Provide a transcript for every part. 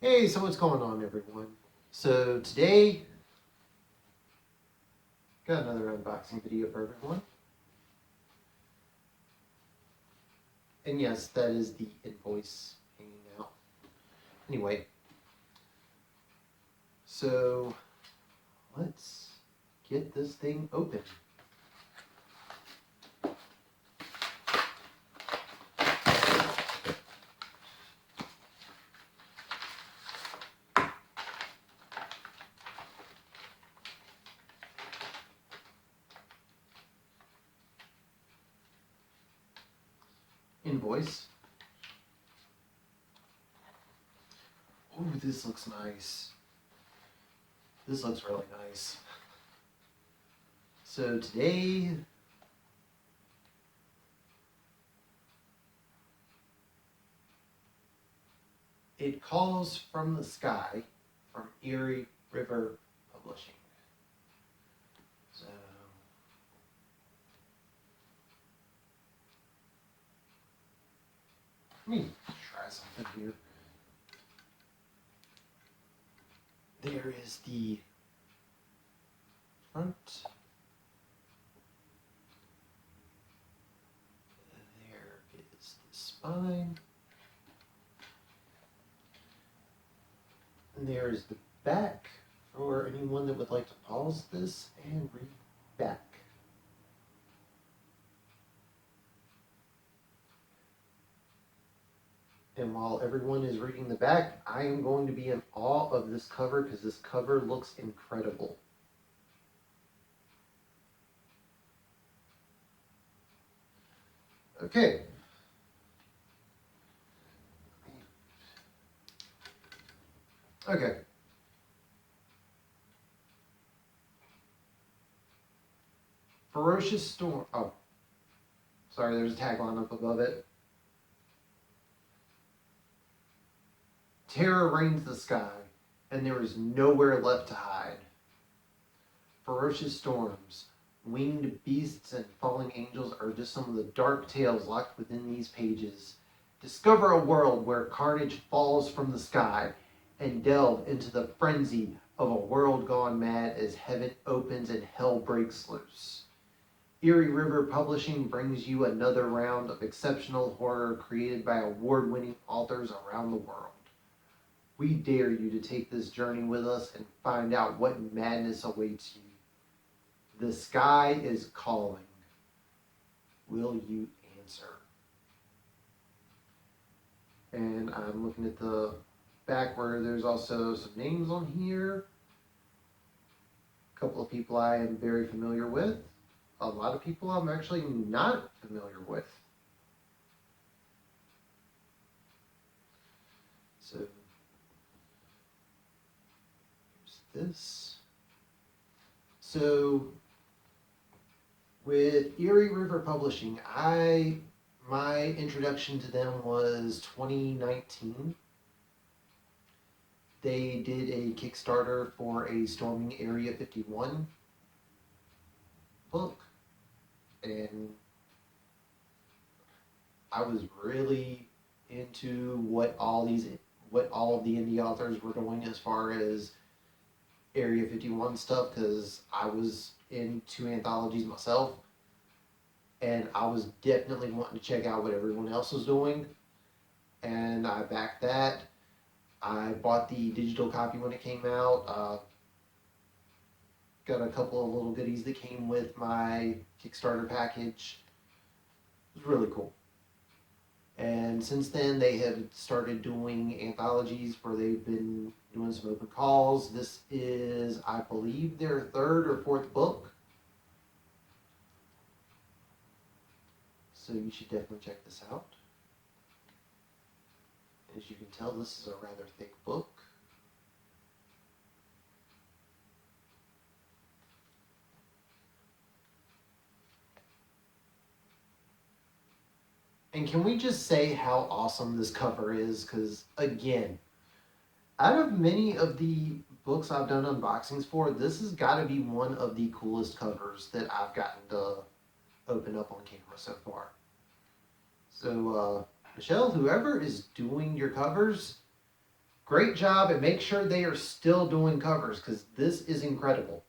Hey, so what's going on, everyone? So today, got another unboxing video for everyone. And yes, that is the invoice hanging out. Anyway, so let's get this thing open. Invoice. Oh, this looks nice. This looks really nice. So today, It Calls from the Sky from Eerie River Publishing. So let me try something here. There is the front. There is the spine. And there is the back for anyone that would like to pause this and read back. And while everyone is reading the back, I am going to be in awe of this cover because this cover looks incredible. Okay. Okay. Ferocious storm. Oh, sorry, there's a tagline up above it. Terror reigns the sky, and there is nowhere left to hide. Ferocious storms, winged beasts, and falling angels are just some of the dark tales locked within these pages. Discover a world where carnage falls from the sky, and delve into the frenzy of a world gone mad as heaven opens and hell breaks loose. Eerie River Publishing brings you another round of exceptional horror created by award-winning authors around the world. We dare you to take this journey with us and find out what madness awaits you. The sky is calling. Will you answer? And I'm looking at the back where there's also some names on here. A couple of people I am very familiar with. A lot of people I'm actually not familiar with. So here's this. So with Eerie River Publishing, my introduction to them was 2019. They did a Kickstarter for a Storming Area 51 book, and I was really into what all of the indie authors were doing as far as Area 51 stuff, because I was into anthologies myself, and I was definitely wanting to check out what everyone else was doing, and I backed that. I bought the digital copy when it came out. Got a couple of little goodies that came with my Kickstarter package. It was really cool. And since then, they have started doing anthologies where they've been doing some open calls. This is, I believe, their third or fourth book. So you should definitely check this out. As you can tell, this is a rather thick book. And can we just say how awesome this cover is? Because, again, out of many of the books I've done unboxings for, this has got to be one of the coolest covers that I've gotten to open up on camera so far. So, Michelle, whoever is doing your covers, great job, and make sure they are still doing covers because this is incredible.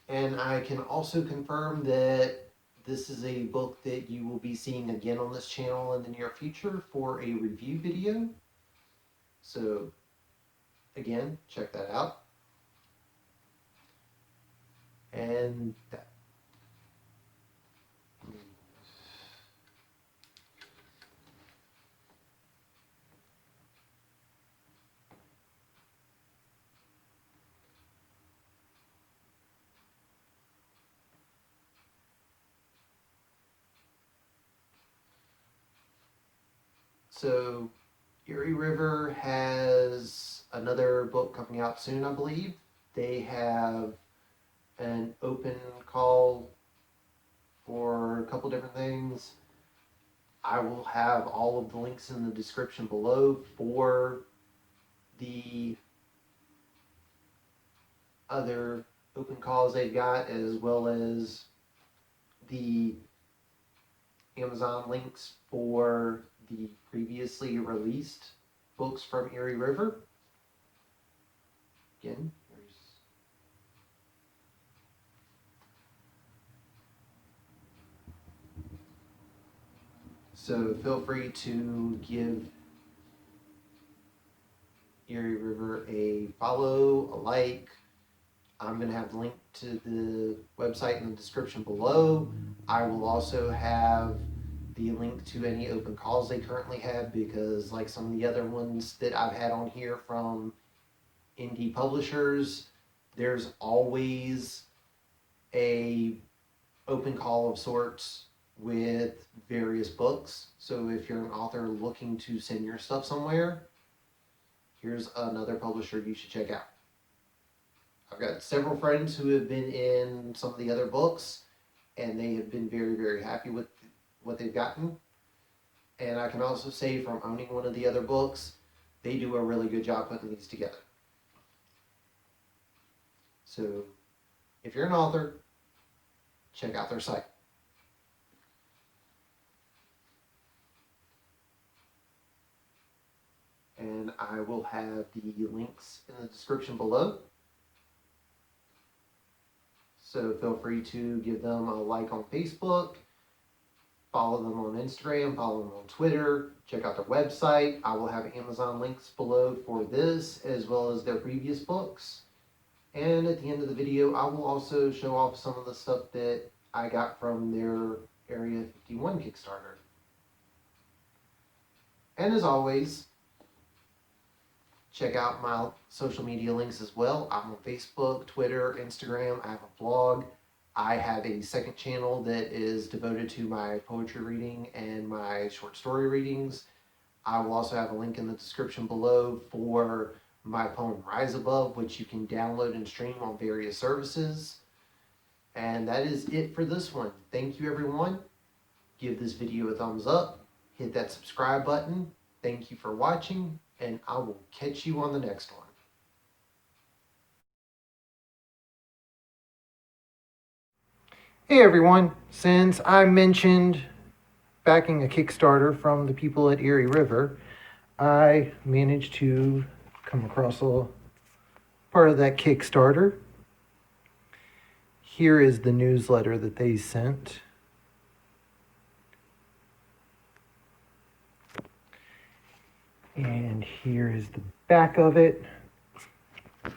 And I can also confirm that this is a book that you will be seeing again on this channel in the near future for a review video. So again, check that out. And that. So Eerie River has another book coming out soon, I believe. They have an open call for a couple different things. I will have all of the links in the description below for the other open calls they've got, as well as the Amazon links for the previously released books from Eerie River. Again, so feel free to give Eerie River a follow, a like. I'm going to have the link to the website in the description below. I will also have the link to any open calls they currently have, because like some of the other ones that I've had on here from indie publishers, there's always a open call of sorts with various books. So if you're an author looking to send your stuff somewhere, here's another publisher you should check out. I've got several friends who have been in some of the other books, and they have been very, very happy with what they've gotten. And I can also say from owning one of the other books, they do a really good job putting these together. So if you're an author, check out their site. And I will have the links in the description below. So feel free to give them a like on Facebook, follow them on Instagram, follow them on Twitter, check out their website. I will have Amazon links below for this, as well as their previous books. And at the end of the video, I will also show off some of the stuff that I got from their Area 51 Kickstarter. And as always, check out my social media links as well. I'm on Facebook, Twitter, Instagram. I have a blog. I have a second channel that is devoted to my poetry reading and my short story readings. I will also have a link in the description below for my poem Rise Above, which you can download and stream on various services. And that is it for this one. Thank you, everyone. Give this video a thumbs up. Hit that subscribe button. Thank you for watching, and I will catch you on the next one. Hey everyone, since I mentioned backing a Kickstarter from the people at Eerie River, I managed to come across a part of that Kickstarter. Here is the newsletter that they sent. And here is the back of it. I'll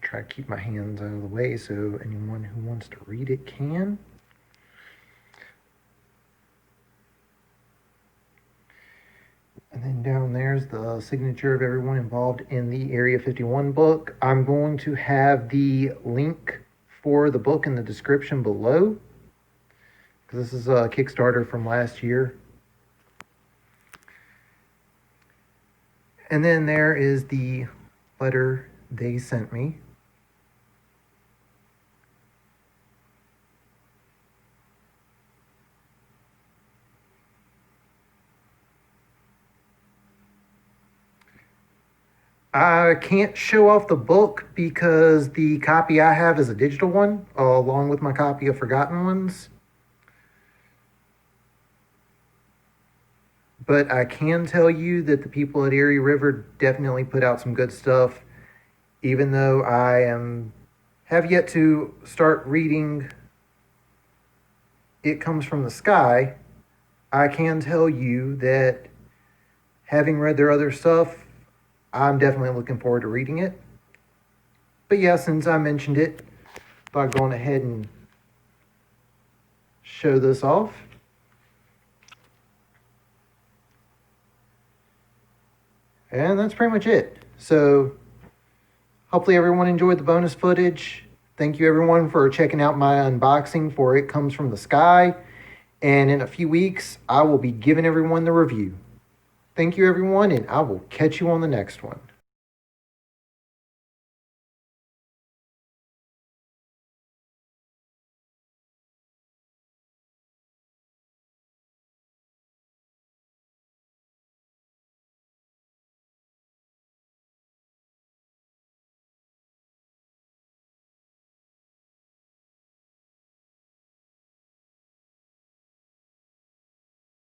try to keep my hands out of the way so anyone who wants to read it can. And then down there's the signature of everyone involved in the Area 51 book. I'm going to have the link for the book in the description below, because this is a Kickstarter from last year. And then there is the letter they sent me. I can't show off the book because the copy I have is a digital one, along with my copy of Forgotten Ones. But I can tell you that the people at Eerie River definitely put out some good stuff. Even though have yet to start reading It Comes from the Sky, I can tell you that having read their other stuff, I'm definitely looking forward to reading it. But yeah, since I mentioned it, by going ahead and show this off. And that's pretty much it. So hopefully everyone enjoyed the bonus footage. Thank you everyone for checking out my unboxing for It Comes from the Sky. And in a few weeks, I will be giving everyone the review. Thank you everyone, and I will catch you on the next one.